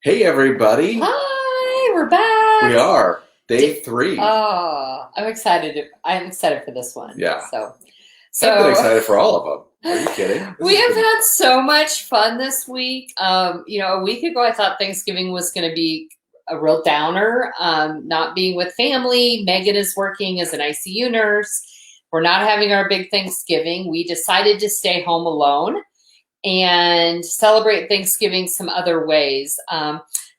Hey everybody, Hi, we're we back. are day three. Oh, I'm excited. I'm excited for this one. Yeah, So, I've been so excited for all of them. Are you kidding? This we has have been had so much fun this week. A week ago I thought Thanksgiving was going to be a real downer. Not being with family. Megan is working as an ICU nurse. We're not having our big Thanksgiving. We decided to stay home alone and celebrate Thanksgiving some other ways.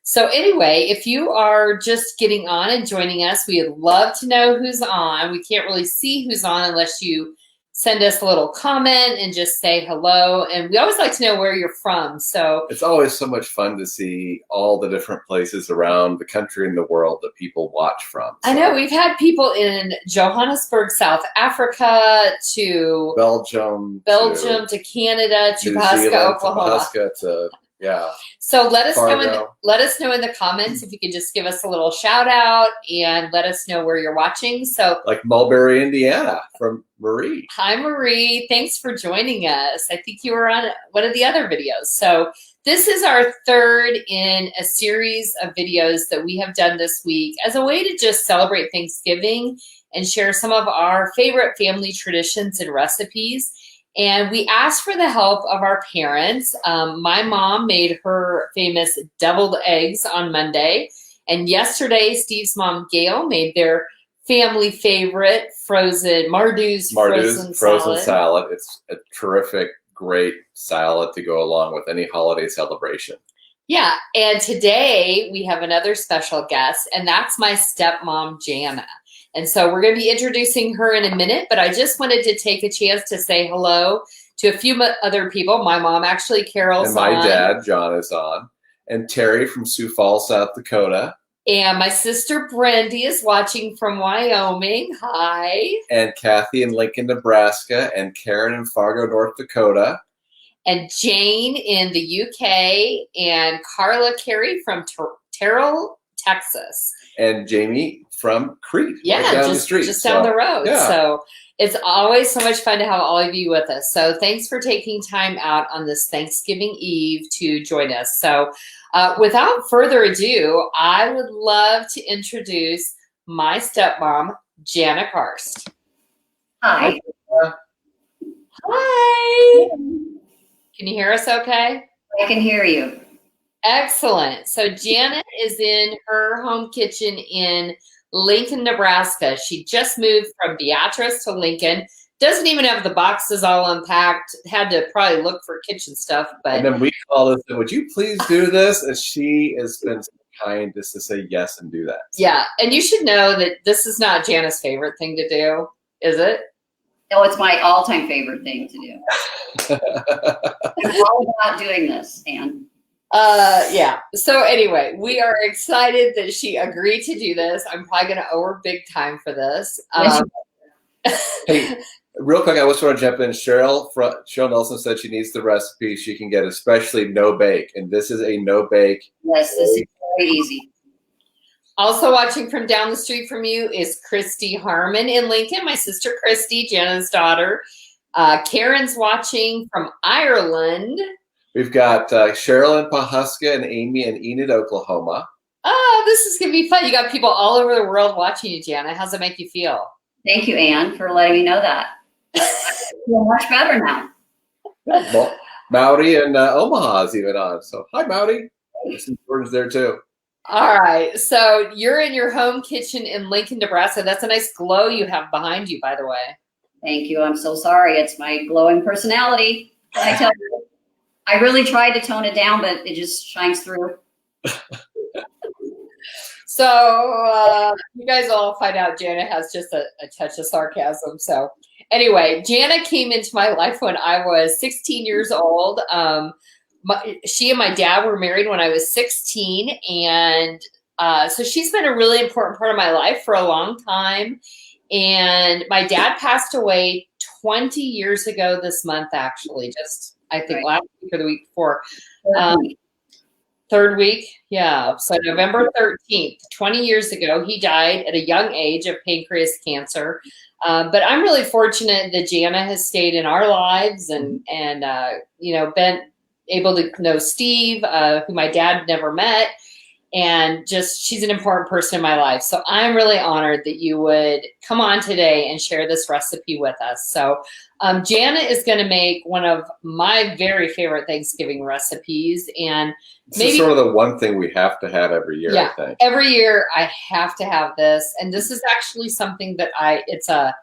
So anyway, if you are just getting on and joining us, we would love to know who's on. We can't really see who's on unless you send us a little comment and just say hello. And we always like to know where you're from. So it's always so much fun to see all the different places around the country and the world that people watch from. I know we've had people in Johannesburg, South Africa, to Belgium, Belgium, to Canada, to New Pahuska, Zealand, to Oklahoma. Pahuska, to So Fargo. let us know in the comments if you could just give us a little shout out and let us know where you're watching. So Like Mulberry, Indiana, from Marie. hi Marie, thanks for joining us. I think you were on one of the other videos. So this is our third in a series of videos that we have done this week as a way to just celebrate Thanksgiving and share some of our favorite family traditions and recipes. And we asked for the help of our parents. My mom made her famous deviled eggs on Monday. And yesterday, Steve's mom, Gail, made their family favorite Mardou's frozen Frozen salad. salad. It's a terrific, great salad to go along with any holiday celebration. Yeah, and today we have another special guest, and that's my stepmom, Janna. And so we're going to be introducing her in a minute, but I just wanted to take a chance to say hello to a few other people. My mom, actually, Carol's and my on. dad, John, is on. And Terry from Sioux Falls, South Dakota. And my sister Brandy is watching from Wyoming. Hi. And Kathy in Lincoln, Nebraska. And Karen in Fargo, North Dakota. And Jane in the UK. And Carla Carey from Terrell, Texas. And Jamie from Crete. Yeah, right down just, the street. just down the road. Yeah. So it's always so much fun to have all of you with us. So thanks for taking time out on this Thanksgiving Eve to join us. So without further ado, I would love to introduce my stepmom, Janna Karst. Hi. Hi. Can you hear us okay? I can hear you. Excellent. So Janna is in her home kitchen in Lincoln, Nebraska. She just moved from Beatrice to Lincoln. Doesn't even have the boxes all unpacked. Had to probably look for kitchen stuff. And then we called her and said, would you please do this? And she has been so kind just to say yes and do that. So. Yeah, and you should know that this is not Janna's favorite thing to do, is it? No, it's my all-time favorite thing to do. I'm all about doing this, Anne. Yeah. So anyway, we are excited that she agreed to do this. I'm probably going to owe her big time for this. Hey, real quick, I just want to jump in. Cheryl Nelson said she needs the recipe she can get, especially no bake, and this is a no bake. Yes, this is very easy. Also watching from down the street from you is Christy Harmon in Lincoln, my sister Christy, Janna's daughter. Karen's watching from Ireland. We've got Cheryl in Pahuska and Amy in Enid, Oklahoma. Oh, this is going to be fun. You got people all over the world watching you, Janna. How's it make you feel? Thank you, Anne, for letting me know that. I feel much better now. Well, Maori and Omaha is even on. So hi, Maori. Some Jordan's there too. All right. So you're in your home kitchen in Lincoln, Nebraska. That's a nice glow you have behind you, by the way. Thank you. I'm so sorry. It's my glowing personality. I tell you, I really tried to tone it down, but it just shines through. So you guys all find out Janna has just a touch of sarcasm. So anyway, Janna came into my life when I was 16 years old. She and my dad were married when I was 16. And so she's been a really important part of my life for a long time. And my dad passed away 20 years ago this month, actually, just I think last week or the week before. Third week, yeah. So November 13th, 20 years ago, he died at a young age of pancreas cancer. But I'm really fortunate that Janna has stayed in our lives and been able to know Steve, who my dad never met. And just, she's an important person in my life. So I'm really honored that you would come on today and share this recipe with us. So Janna is going to make one of my very favorite Thanksgiving recipes. And this is sort of the one thing we have to have every year, yeah, I think. Every year I have to have this. And this is actually something that it's a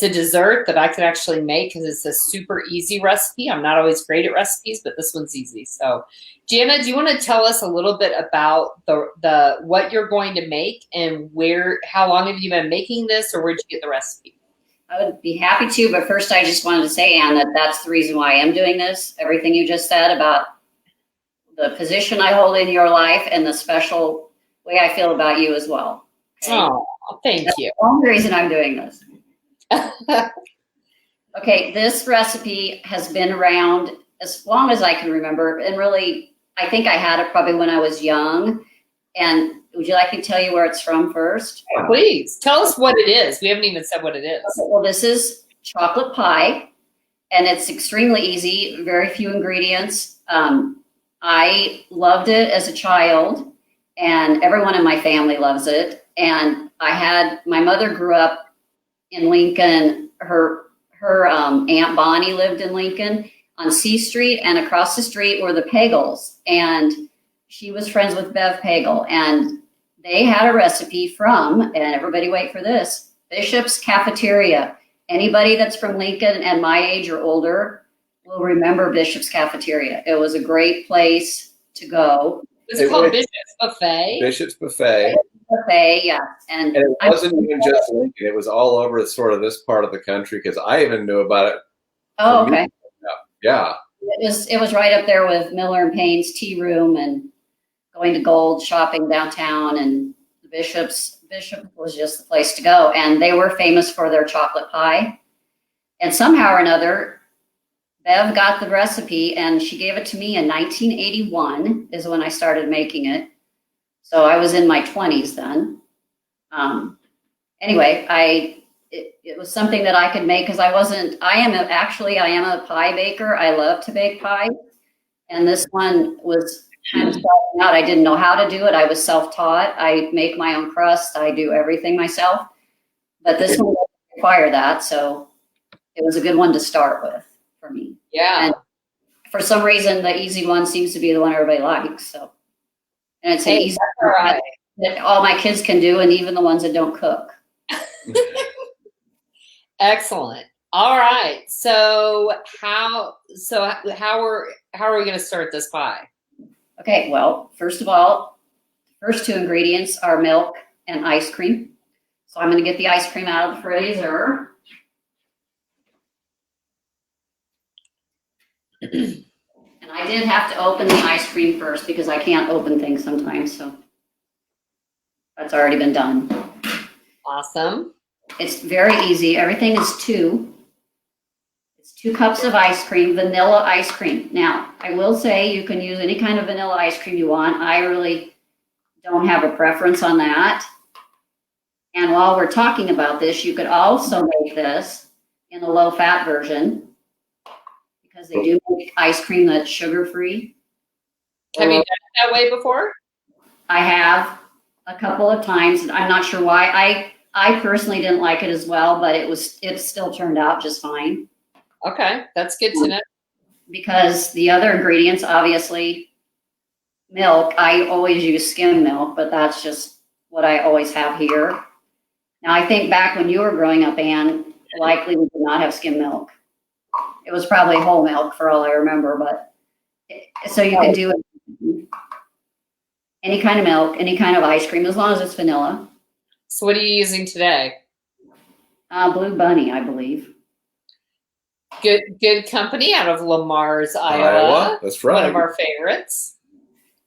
dessert that I could actually make because it's a super easy recipe. I'm not always great at recipes, but this one's easy. So Janna, do you want to tell us a little bit about the what you're going to make and how long have you been making this, or where'd you get the recipe? I would be happy to, but first I just wanted to say, Anne, that's the reason why I am doing this. Everything you just said about the position I hold in your life and the special way I feel about you as well. Okay? Oh, thank you. That's the only reason I'm doing this. Okay, this recipe has been around as long as I can remember, and really, I think I had it probably when I was young. And would you like me to tell you where it's from first? Please, tell us what it is. We haven't even said what it is. Okay, well, this is chocolate pie, and it's extremely easy, very few ingredients. I loved it as a child, and everyone in my family loves it. And my mother grew up in Lincoln. Her Aunt Bonnie lived in Lincoln on C Street, and across the street were the Pagels. And she was friends with Bev Pagel, and they had a recipe from, and everybody wait for this, Bishop's Cafeteria. Anybody that's from Lincoln and my age or older will remember Bishop's Cafeteria. It was a great place to go. Is it called Bishop's Buffet? Bishop's Buffet. Buffet, yeah. And it wasn't even just Lincoln. It was all over sort of this part of the country because I even knew about it. Oh, okay. Yeah. It was right up there with Miller and Payne's Tea Room and going to Gold shopping downtown, and the Bishop was just the place to go. And they were famous for their chocolate pie. And somehow or another, Bev got the recipe and she gave it to me in 1981 is when I started making it. So I was in my 20s then. Anyway, it was something that I could make because I am a pie baker. I love to bake pie. And this one was kind of starting out. I didn't know how to do it. I was self-taught. I make my own crust. I do everything myself. But this one doesn't require that. So it was a good one to start with for me. Yeah. And for some reason, the easy one seems to be the one everybody likes. So, and it's an easy one that all my kids can do, and even the ones that don't cook. Excellent. All right. So how are we going to start this pie? Okay. Well, first of all, the first two ingredients are milk and ice cream. So I'm going to get the ice cream out of the freezer. And I did have to open the ice cream first because I can't open things sometimes. So that's already been done. Awesome. It's very easy. Everything is two. It's 2 cups of ice cream, vanilla ice cream. Now, I will say you can use any kind of vanilla ice cream you want. I really don't have a preference on that. And while we're talking about this, you could also make this in a low-fat version because they do make ice cream that's sugar-free. Have you done it that way before? I have a couple of times. I'm not sure why. I personally didn't like it as well, but it still turned out just fine. Okay, that's good to know. Because the other ingredients, obviously, milk. I always use skim milk, but that's just what I always have here. Now, I think back when you were growing up, Anne, likely we did not have skim milk. It was probably whole milk for all I remember, but so you can do it. Any kind of milk, any kind of ice cream, as long as it's vanilla. So what are you using today? Blue Bunny, I believe. Good company out of Lamar's, Iowa. That's right. One of our favorites.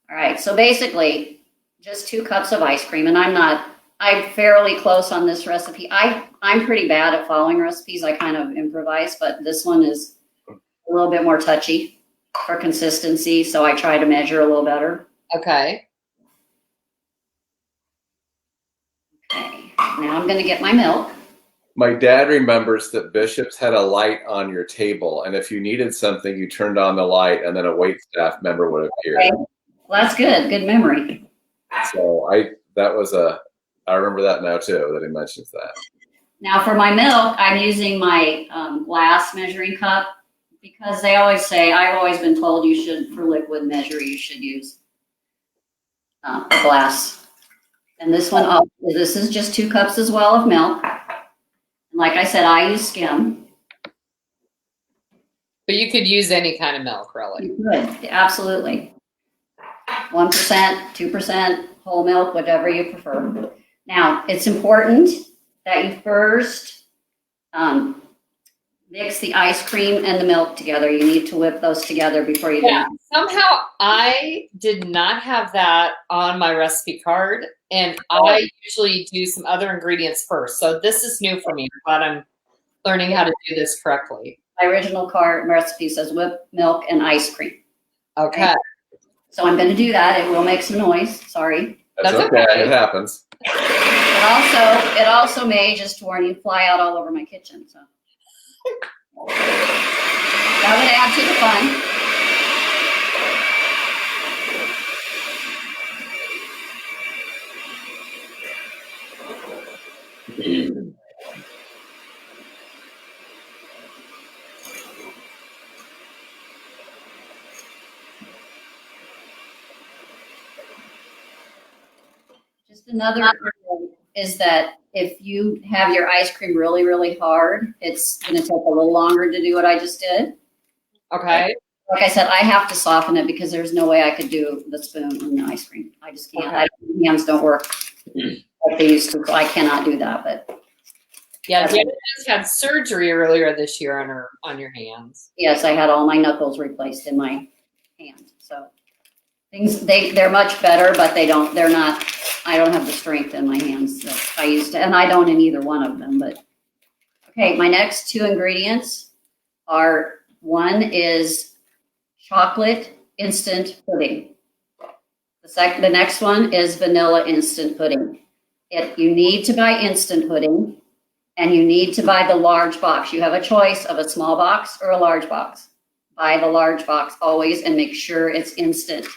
All right, so basically just 2 cups of ice cream, and I'm fairly close on this recipe. I'm pretty bad at following recipes. I kind of improvise, but this one is a little bit more touchy for consistency, so I try to measure a little better. Okay. Okay, now I'm going to get my milk. My dad remembers that bishops had a light on your table, and if you needed something, you turned on the light, and then a wait staff member would appear. Okay. Well, that's good. Good memory. So I remember that now too, that he mentions that. Now for my milk, I'm using my glass measuring cup because they always say, I've always been told you should, for liquid measure, you should use a glass. And this one, this is just 2 cups as well of milk. And like I said, I use skim. But you could use any kind of milk, really. You could, absolutely. 1%, 2%, whole milk, whatever you prefer. Now, it's important that you first mix the ice cream and the milk together. You need to whip those together before you do it. Somehow I did not have that on my recipe card, and I usually do some other ingredients first. So this is new for me, but I'm learning how to do this correctly. My original card recipe says whipped milk and ice cream. Okay. So I'm going to do that. It will make some noise. Sorry. That's okay. It happens. It also may just warning fly out all over my kitchen. So that would add to the fun. Just another thing is that if you have your ice cream really, really hard, it's going to take a little longer to do what I just did. Okay. Like I said, I have to soften it because there's no way I could do the spoon in the ice cream. I just can't. Okay. My hands don't work like they used to, so I cannot do that. But Yeah, Janna just had surgery earlier this year on your hands. yes, I had all my knuckles replaced in my hand. So they're much better, but I don't have the strength in my hands that I used to, and I don't in either one of them. But okay, my next 2 ingredients are, one is chocolate instant pudding. The next one is vanilla instant pudding. You need to buy instant pudding, and you need to buy the large box. You have a choice of a small box or a large box. Buy the large box always and make sure it's instant.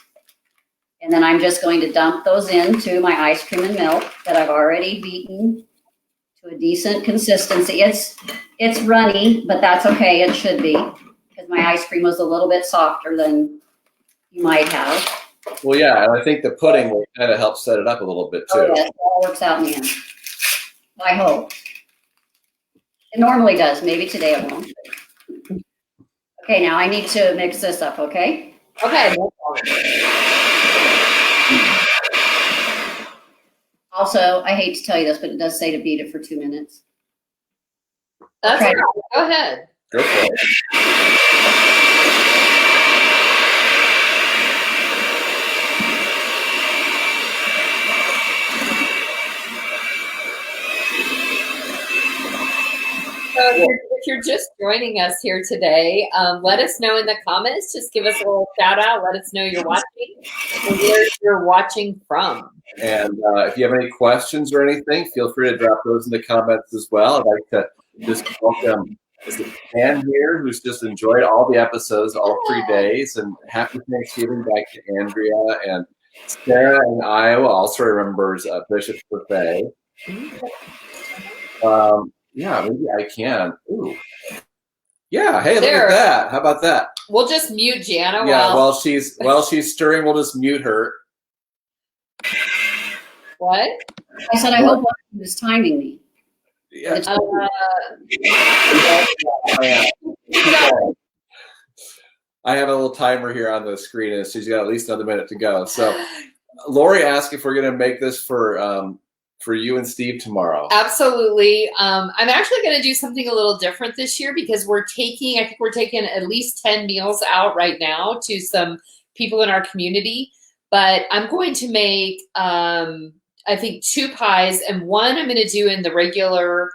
And then I'm just going to dump those into my ice cream and milk that I've already beaten to a decent consistency. It's runny, but that's okay. It should be, because my ice cream was a little bit softer than you might have. Well, yeah, and I think the pudding will kind of help set it up a little bit too. Oh, yes, it all works out in the end. I hope. It normally does. Maybe today it won't. Okay, now I need to mix this up, okay? Okay. Also, I hate to tell you this, but it does say to beat it for 2 minutes. That's Okay. all right. Go ahead. Go for it. So if you're just joining us here today, let us know in the comments. Just give us a little shout out. Let us know you're watching and where you're watching from. And if you have any questions or anything, feel free to drop those in the comments as well. I'd like to just welcome Ann here, who's just enjoyed all the episodes, all 3 days, and happy Thanksgiving back to Andrea. And Sarah in Iowa also remembers Bishop's Buffet. Yeah, maybe I can. Ooh. Yeah, hey, look at that. How about that? We'll just mute Janna. Yeah, while she's stirring, we'll just mute her. What? I said, I hope one of you is timing me. Yeah. I have a little timer here on the screen, and she's got at least another minute to go. So, Lori asked if we're going to make this for you and Steve tomorrow. Absolutely. I'm actually going to do something a little different this year because I think we're taking at least 10 meals out right now to some people in our community. But I'm going to make, I think, 2 pies, and one I'm going to do in the regular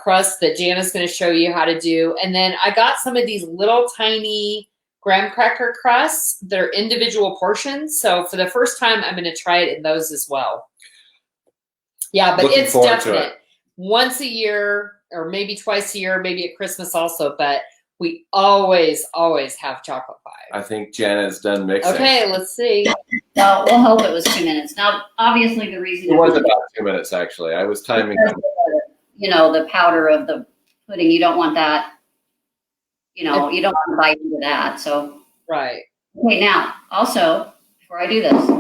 crust that Janna's going to show you how to do. And then I got some of these little tiny graham cracker crusts. They're individual portions. So for the first time, I'm going to try it in those as well. Yeah, but it's definite. Once a year, or maybe twice a year, maybe at Christmas also, but we always have chocolate pie. I think Janna's done mixing. Okay, let's see. Well, we'll hope it was 2 minutes. Now, obviously, the reason It was about 2 minutes, actually. I was timing. The powder of the pudding, you don't want that. You don't want to bite into that. So, right. Okay, now, also, before I do this,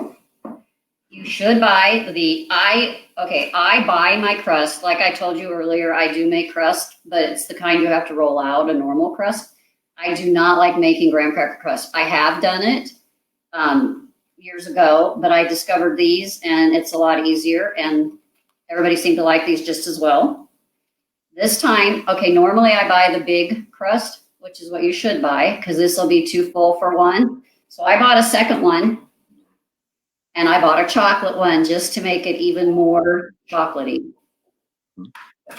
you should buy I buy my crust. Like I told you earlier, I do make crust, but it's the kind you have to roll out, a normal crust. I do not like making graham cracker crust. I have done it years ago, but I discovered these, and it's a lot easier, and everybody seemed to like these just as well. This time, normally I buy the big crust, which is what you should buy, because this will be too full for one. So I bought a second one, and I bought a chocolate one just to make it even more chocolatey.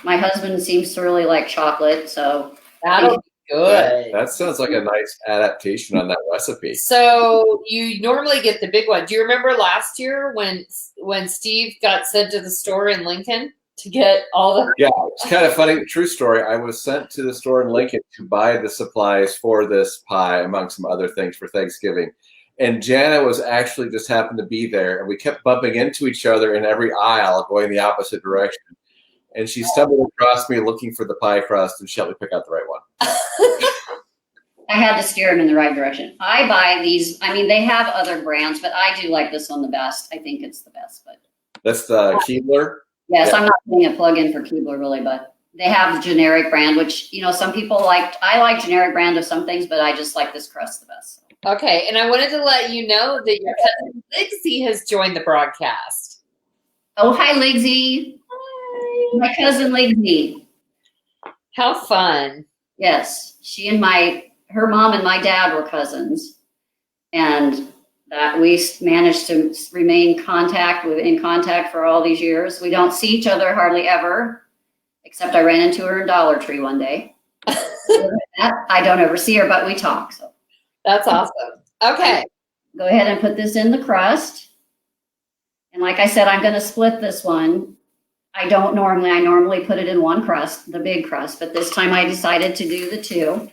My husband seems to really like chocolate, so that'll be good. That sounds like a nice adaptation on that recipe. So you normally get the big one. Do you remember last year when Steve got sent to the store in Lincoln to get all the? Yeah, it's kind of funny. True story. I was sent to the store in Lincoln to buy the supplies for this pie, among some other things, for Thanksgiving. And Janna was actually just happened to be there, and we kept bumping into each other in every aisle, going the opposite direction. And she stumbled across me looking for the pie crust, and she helped me pick out the right one. I had to steer him in the right direction. I buy these. I mean, they have other brands, but I do like this one the best. I think it's the best. But that's the Keebler? Yes, yeah. I'm not putting a plug in for Keebler, really, but they have the generic brand, which, some people like. I like generic brand of some things, but I just like this crust the best. Okay, and I wanted to let you know that your cousin Lixie has joined the broadcast. Oh, hi, Lixie. Hi. My cousin Lixie. How fun. Yes, she and her mom and my dad were cousins, and that we managed to remain in contact for all these years. We don't see each other hardly ever, except I ran into her in Dollar Tree one day. I don't ever see her, but we talk. So that's awesome. Okay. Go ahead and put this in the crust. And like I said, I'm going to split this one. I normally put it in one crust, the big crust, but this time I decided to do the two,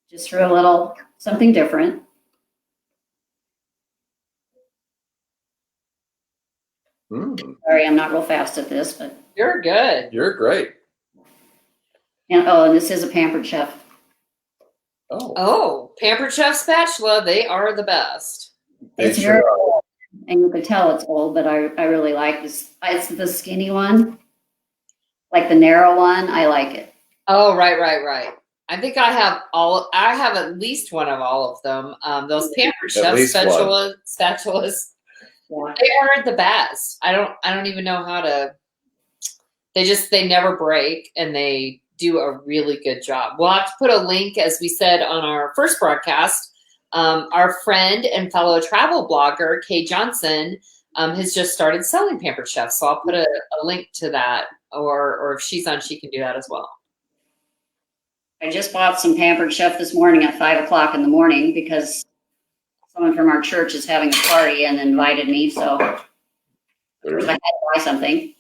just for a little something different. Sorry, I'm not real fast at this, but you're good. You're great. And this is a Pampered Chef. Oh, Pampered Chef spatula. They are the best. It's very old, and you could tell it's old, but I really like this. It's the skinny one, like the narrow one. I like it. Oh, right. I think I have at least one of all of them. Those Pampered Chef spatulas. Yeah. They are the best. I don't even know how to. They never break, and they do a really good job. We'll have to put a link, as we said on our first broadcast. Our friend and fellow travel blogger, Kay Johnson, has just started selling Pampered Chef. So I'll put a link to that, or if she's on, she can do that as well. I just bought some Pampered Chef this morning at 5:00 in the morning because someone from our church is having a party and invited me. So I had to buy something.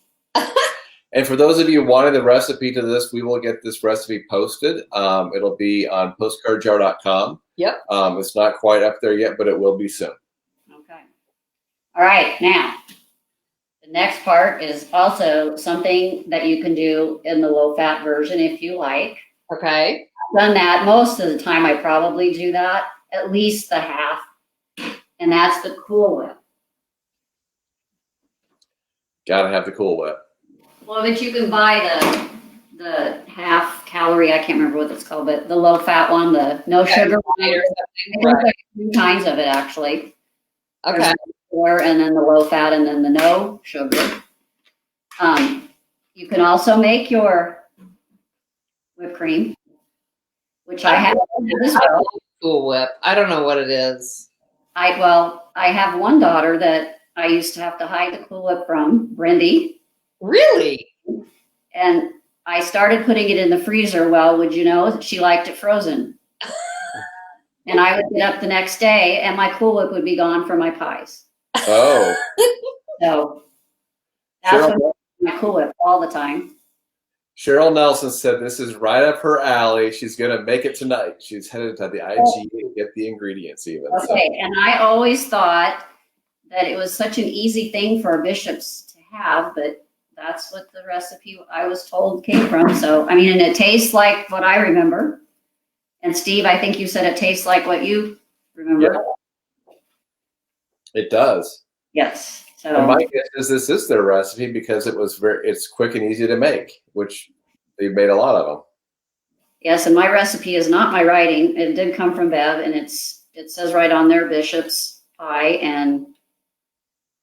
And for those of you wanting the recipe to this, we will get this recipe posted. It'll be on postcardjar.com. Yep. It's not quite up there yet, but it will be soon. Okay. All right. Now, the next part is also something that you can do in the low-fat version if you like. Okay. I've done that. Most of the time, I probably do that, at least the half, and that's the Cool Whip. Gotta have the Cool Whip. Well, but you can buy the half calorie, I can't remember what it's called, but the low fat one, the no sugar one. There's like 2 kinds of it actually. Okay. And then the low fat and then the no sugar. You can also make your whipped cream, which I have as well. Cool Whip. I don't know what it is. I have one daughter that I used to have to hide the Cool Whip from, Brendy. Really? And I started putting it in the freezer. Well, would you know, she liked it frozen. And I would get up the next day and my Cool Whip would be gone for my pies. Oh. So that's what my Cool Whip all the time. Cheryl Nelson said this is right up her alley. She's going to make it tonight. She's headed to the IGA to get the ingredients even. Okay, so. And I always thought that it was such an easy thing for bishops to have, but that's what the recipe I was told came from. So, I mean, and it tastes like what I remember. And Steve, I think you said it tastes like what you remember. Yeah. It does. Yes. So and my guess is this is their recipe because it's quick and easy to make, which they've made a lot of them. Yes, and my recipe is not my writing. It did come from Bev, and it says right on there bishop's pie and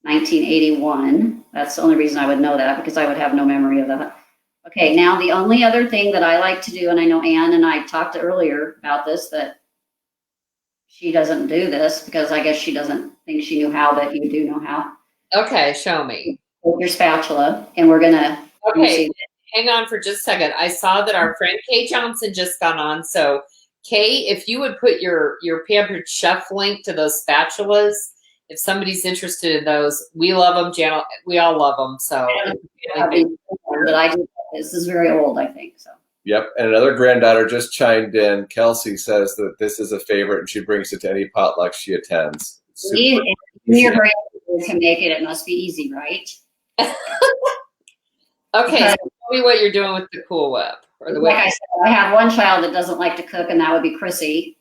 1981. That's the only reason I would know that, because I would have no memory of that. Okay, now the only other thing that I like to do, and I know Ann and I talked earlier about this, that she doesn't do this because I guess she doesn't think she knew how, but you do know how. Okay, show me. With your spatula, and we're gonna. Okay, hang on for just a second. I saw that our friend Kay Johnson just got on. So, Kay, if you would put your Pampered Chef link to those spatulas, if somebody's interested in those, we love them, Janna. We all love them. So, but I do. This is very old, I think. So. Yep, and another granddaughter just chimed in. Kelsey says that this is a favorite, and she brings it to any potluck she attends. Your grandkids can make it. It must be easy, right? Okay, so tell me what you're doing with the Cool Whip. Or the like I said, I have one child that doesn't like to cook, and that would be Chrissy.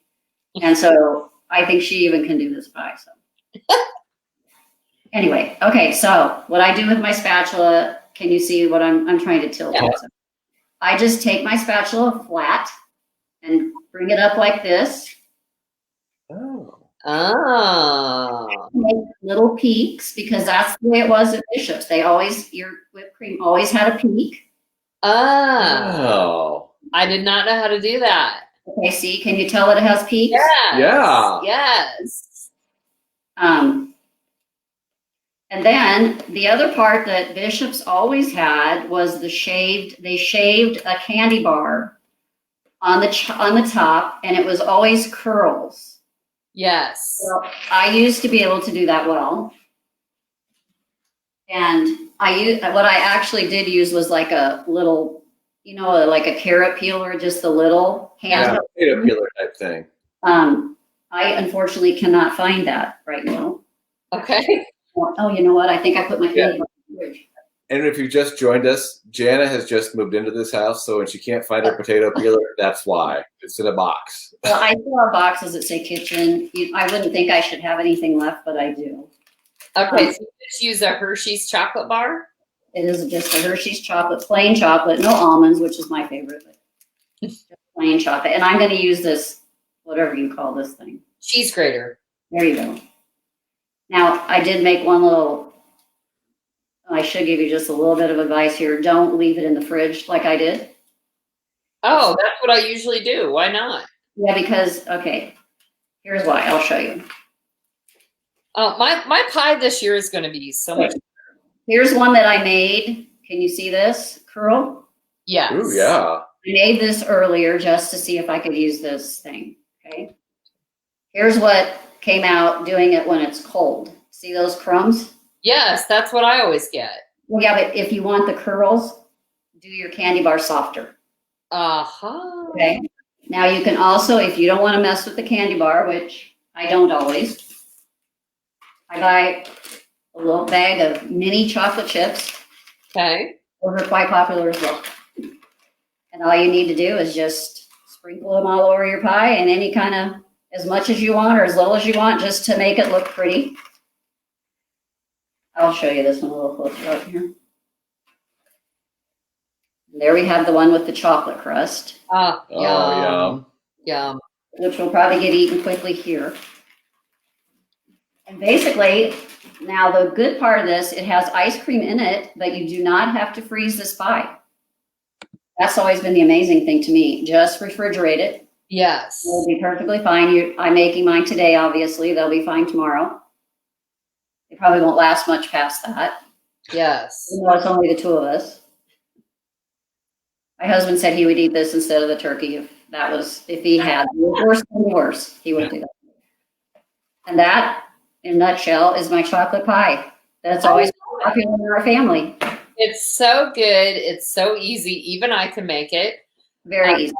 And so I think she even can do this pie. So anyway, okay. So what I do with my spatula? Can you see what I'm trying to tilt? Yeah. So I just take my spatula flat and bring it up like this. Make little peaks, because that's the way it was at Bishop's. They always, your whipped cream always had a peak. Oh. I did not know how to do that. Okay, see, can you tell that it has peaks? Yes. Yeah. Yes. And then the other part that Bishop's always had was they shaved a candy bar on the top, and it was always curls. Yes. Well, I used to be able to do that well. And what I actually did use was like a little, like a carrot peeler, just a little hand. Yeah, potato peeler type thing. I unfortunately cannot find that right now. Okay. Oh, you know what? I think I put my candy bar in the fridge. And if you just joined us, Janna has just moved into this house, so when she can't find her potato peeler, that's why. It's in a box. Well, I still have boxes that say kitchen. I wouldn't think I should have anything left, but I do. Okay, so you just use a Hershey's chocolate bar? It is just a Hershey's chocolate, plain chocolate, no almonds, which is my favorite, but just plain chocolate. And I'm going to use this, whatever you call this thing. Cheese grater. There you go. Now, I did make one little, I should give you just a little bit of advice here. Don't leave it in the fridge like I did. Oh, that's what I usually do. Why not? Yeah, because, okay, here's why. I'll show you. My pie this year is going to be so much better. Here's one that I made. Can you see this curl? Yes. Ooh, yeah. I made this earlier just to see if I could use this thing, okay? Here's what came out doing it when it's cold. See those crumbs? Yes, that's what I always get. Well, yeah, but if you want the curls, do your candy bar softer. Uh-huh. Okay. Now you can also, if you don't want to mess with the candy bar, which I don't always, I buy a little bag of mini chocolate chips. Okay. Those are quite popular as well. And all you need to do is just sprinkle them all over your pie, and any kind of, as much as you want or as little as you want, just to make it look pretty. I'll show you this one a little closer up here. There we have the one with the chocolate crust. Oh, yum. Yum. Which will probably get eaten quickly here. And basically, now the good part of this, it has ice cream in it, but you do not have to freeze this pie. That's always been the amazing thing to me. Just refrigerate it. Yes. It'll be perfectly fine. I'm making mine today, obviously. They'll be fine tomorrow. They probably won't last much past that. Yes. Even though it's only the two of us. My husband said he would eat this instead of the turkey if he had worse, he would do that. And that, in a nutshell, is my chocolate pie. That's always popular in our family. It's so good. It's so easy. Even I can make it. Very easy.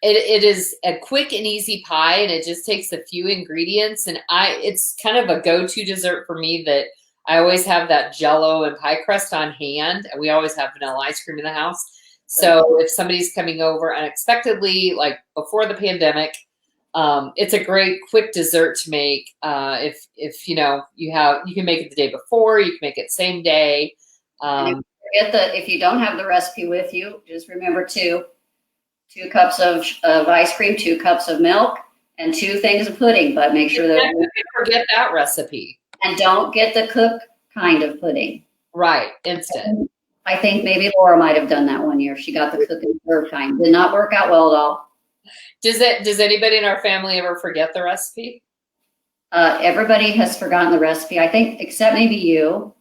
It is a quick and easy pie, and it just takes a few ingredients. And it's kind of a go-to dessert for me that I always have that Jell-O and pie crust on hand, and we always have vanilla ice cream in the house. So if somebody's coming over unexpectedly, like before the pandemic, it's a great quick dessert to make. If you know you can make it the day before, you can make it same day. If you don't have the recipe with you, just remember two cups of ice cream, 2 cups of milk, and 2 things of pudding. But make sure that you forget that recipe. And don't get the cooked kind of pudding. Right, instant. I think maybe Laura might have done that one year. She got the cook and serve kind. Did not work out well at all. Does anybody in our family ever forget the recipe? Everybody has forgotten the recipe, I think, except maybe you.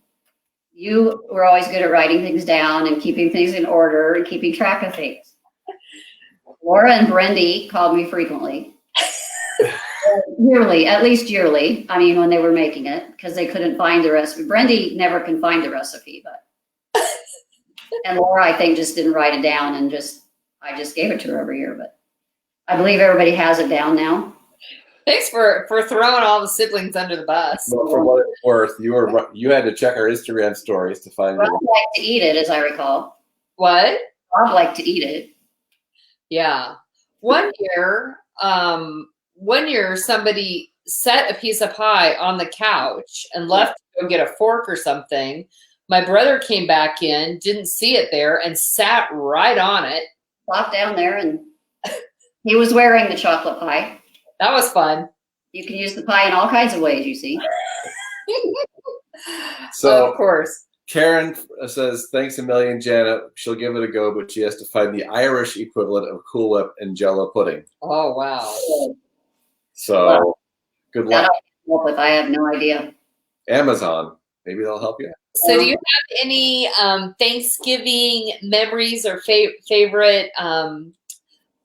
You were always good at writing things down and keeping things in order and keeping track of things. Laura and Brendy called me frequently. Yearly, at least yearly. I mean, when they were making it, because they couldn't find the recipe. Brendy never can find the recipe, and Laura, I think, just didn't write it down, and I just gave it to her every year. But I believe everybody has it down now. Thanks for throwing all the siblings under the bus. Well, for what it's worth, you had to check our Instagram stories to find. Bob liked to eat it, as I recall. What? Bob liked to eat it. Yeah. One year somebody set a piece of pie on the couch and left to go get a fork or something. My brother came back in, didn't see it there, and sat right on it. Plopped down there, and he was wearing the chocolate pie. That was fun. You can use the pie in all kinds of ways, you see. So, of course. Karen says, thanks a million, Janna. She'll give it a go, but she has to find the Irish equivalent of Cool Whip and Jell-O pudding. Oh, wow. So, good luck. I have no idea. Amazon. Maybe they'll help you. So do you have any Thanksgiving memories or favorite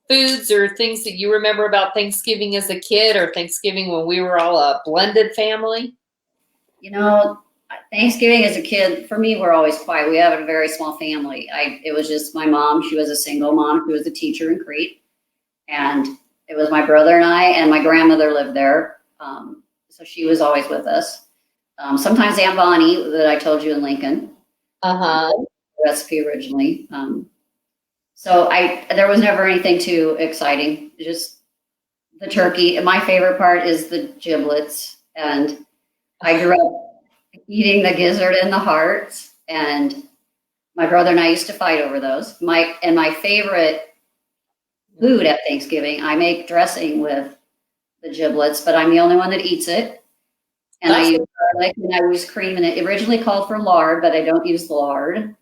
foods or things that you remember about Thanksgiving as a kid, or Thanksgiving when we were all a blended family? You know, Thanksgiving as a kid, for me, we're always quiet. We have a very small family. It was just my mom. She was a single mom. She was a teacher in Crete. And it was my brother and I, and my grandmother lived there. So she was always with us. Sometimes Aunt Bonnie, that I told you in Lincoln. Recipe originally. So there was never anything too exciting. Just the turkey. And my favorite part is the giblets. And I grew up eating the gizzard and the hearts. And my brother and I used to fight over those. My favorite food at Thanksgiving, I make dressing with the giblets, but I'm the only one that eats it. And I use garlic and I use cream, and it originally called for lard, but I don't use lard,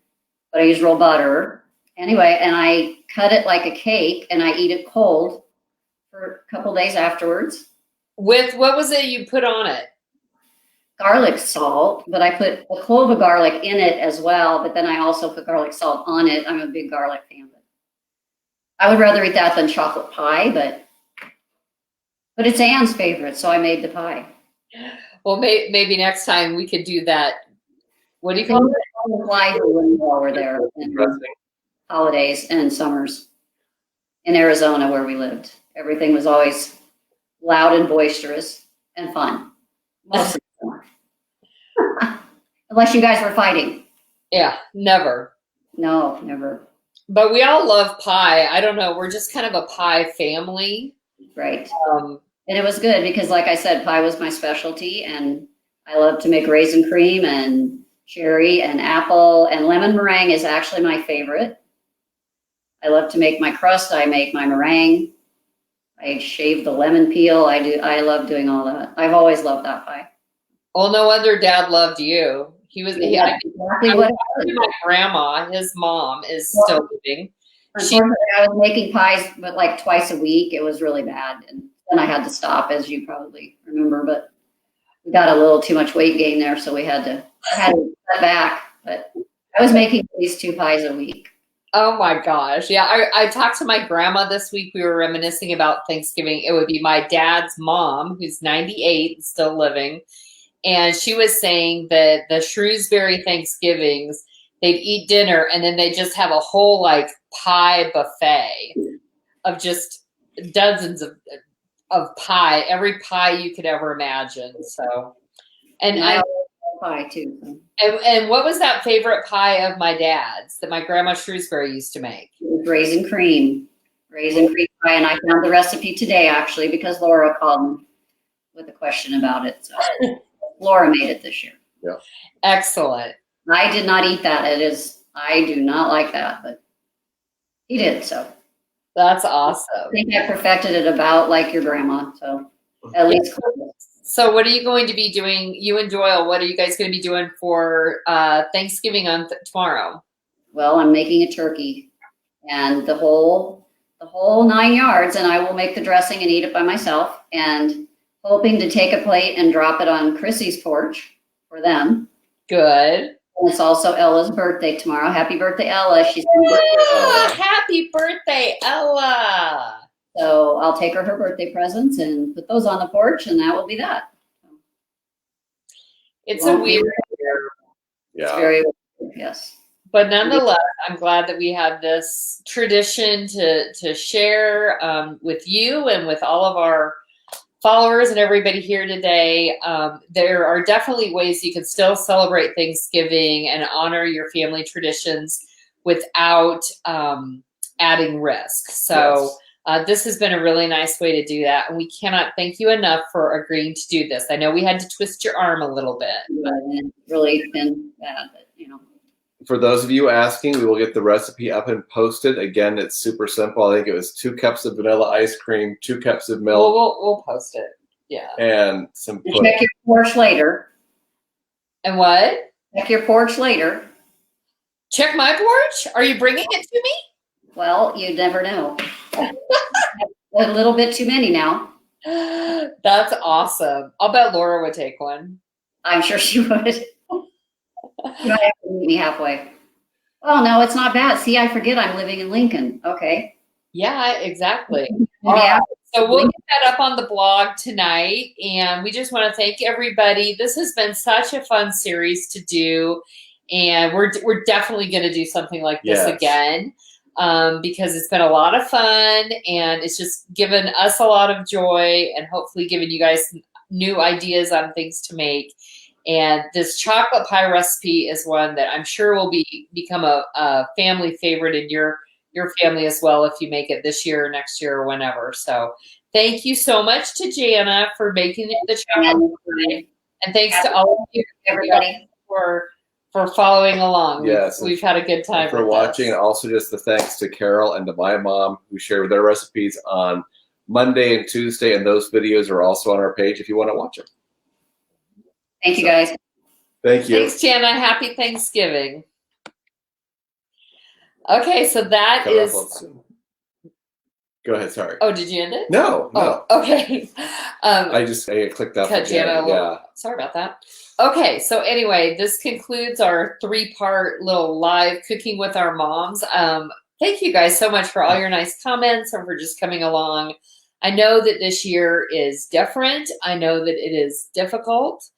but I use real butter. Anyway, and I cut it like a cake and I eat it cold for a couple days afterwards. With what was it you put on it? Garlic salt, but I put a clove of garlic in it as well, but then I also put garlic salt on it. I'm a big garlic fan. I would rather eat that than chocolate pie, but it's Anne's favorite, so I made the pie. Well, maybe next time we could do that. What do you call it? While we're there in holidays and summers in Arizona where we lived. Everything was always loud and boisterous and fun. Most of the summer. Unless you guys were fighting. Yeah, never. No, never. But we all love pie. I don't know. We're just kind of a pie family. Right. And it was good because, like I said, pie was my specialty, and I love to make raisin cream and cherry and apple, and lemon meringue is actually my favorite. I love to make my crust. I make my meringue. I shave the lemon peel. I love doing all that. I've always loved that pie. Well, no wonder Dad loved you. My grandma, his mom, is still living. Unfortunately, I was making pies, but like twice a week. It was really bad, and then I had to stop, as you probably remember. But we got a little too much weight gain there, so I had to cut back. But I was making at least 2 pies a week. Oh my gosh. Yeah, I talked to my grandma this week. We were reminiscing about Thanksgiving. It would be my dad's mom, who's 98 and still living. And she was saying that the Shrewsbury Thanksgivings, they'd eat dinner, and then they just have a whole like pie buffet of just dozens of pie, every pie you could ever imagine. So, and I love pie too. and what was that favorite pie of my dad's that my grandma Shrewsbury used to make? Raisin cream pie, and I found the recipe today actually because Laura called me with a question about it. So Laura made it this year. Yeah. Excellent. I did not eat that. I do not like that, but he did. So That's awesome. I think I perfected it about like your grandma. So at least. So what are you going to be doing? You and Doyle, what are you guys going to be doing for Thanksgiving on tomorrow? Well, I'm making a turkey and the whole 9 yards, and I will make the dressing and eat it by myself, and hoping to take a plate and drop it on Chrissy's porch for them. Good. And it's also Ella's birthday tomorrow. Happy birthday, Ella. Happy birthday, Ella. So I'll take her birthday presents and put those on the porch, and that will be that. It's a weird year. Yeah. It's very weird, yes. But nonetheless, I'm glad that we have this tradition to share with you and with all of our followers and everybody here today. There are definitely ways you can still celebrate Thanksgiving and honor your family traditions without adding risk. So this has been a really nice way to do that. And we cannot thank you enough for agreeing to do this. I know we had to twist your arm a little bit. It's really been bad, but you know. For those of you asking, we will get the recipe up and posted. Again, it's super simple. I think it was 2 cups of vanilla ice cream, 2 cups of milk. We'll post it. Yeah. And some pudding. Check your porch later. And what? Check your porch later. Check my porch? Are you bringing it to me? Well, you never know. A little bit too many now. That's awesome. I'll bet Laura would take one. I'm sure she would. You might have to meet me halfway. Oh, no, it's not bad. See, I forget I'm living in Lincoln. Okay. Yeah, exactly. All right. So we'll get that up on the blog tonight. And we just want to thank everybody. This has been such a fun series to do. And we're definitely going to do something like this again because it's been a lot of fun. And it's just given us a lot of joy and hopefully given you guys new ideas on things to make. And this chocolate pie recipe is one that I'm sure will become a family favorite in your family as well if you make it this year or next year or whenever. So thank you so much to Janna for making the chocolate pie. And thanks to all of you, everybody, for following along. Yes. We've had a good time. For watching, and also just the thanks to Carol and to my mom who shared their recipes on Monday and Tuesday. And those videos are also on our page if you want to watch them. Thank you, guys. Thank you. Thanks, Janna. Happy Thanksgiving. Okay, so that is. Go ahead. Sorry. Oh, did you end it? No. Oh, okay. I clicked off. Cut Janna. Yeah. Sorry about that. Okay, so anyway, this concludes our 3-part little live cooking with our moms. Thank you guys so much for all your nice comments and for just coming along. I know that this year is different. I know that it is difficult.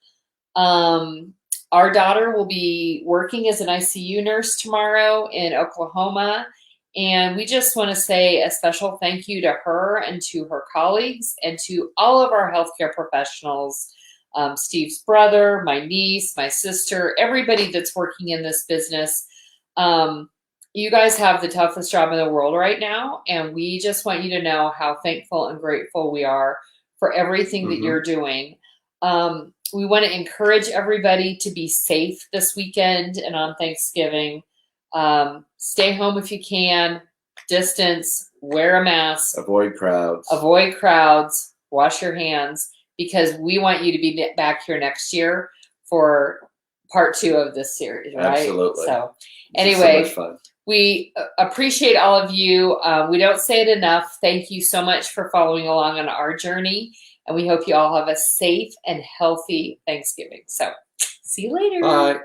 Our daughter will be working as an ICU nurse tomorrow in Oklahoma. And we just want to say a special thank you to her and to her colleagues and to all of our healthcare professionals, Steve's brother, my niece, my sister, everybody that's working in this business. You guys have the toughest job in the world right now. And we just want you to know how thankful and grateful we are for everything that you're doing. We want to encourage everybody to be safe this weekend and on Thanksgiving. Stay home if you can, distance, wear a mask. Avoid crowds. Wash your hands, because we want you to be back here next year for part 2 of this series, right? Absolutely. So anyway, so much fun. We appreciate all of you. We don't say it enough. Thank you so much for following along on our journey. And we hope you all have a safe and healthy Thanksgiving. So see you later. Bye.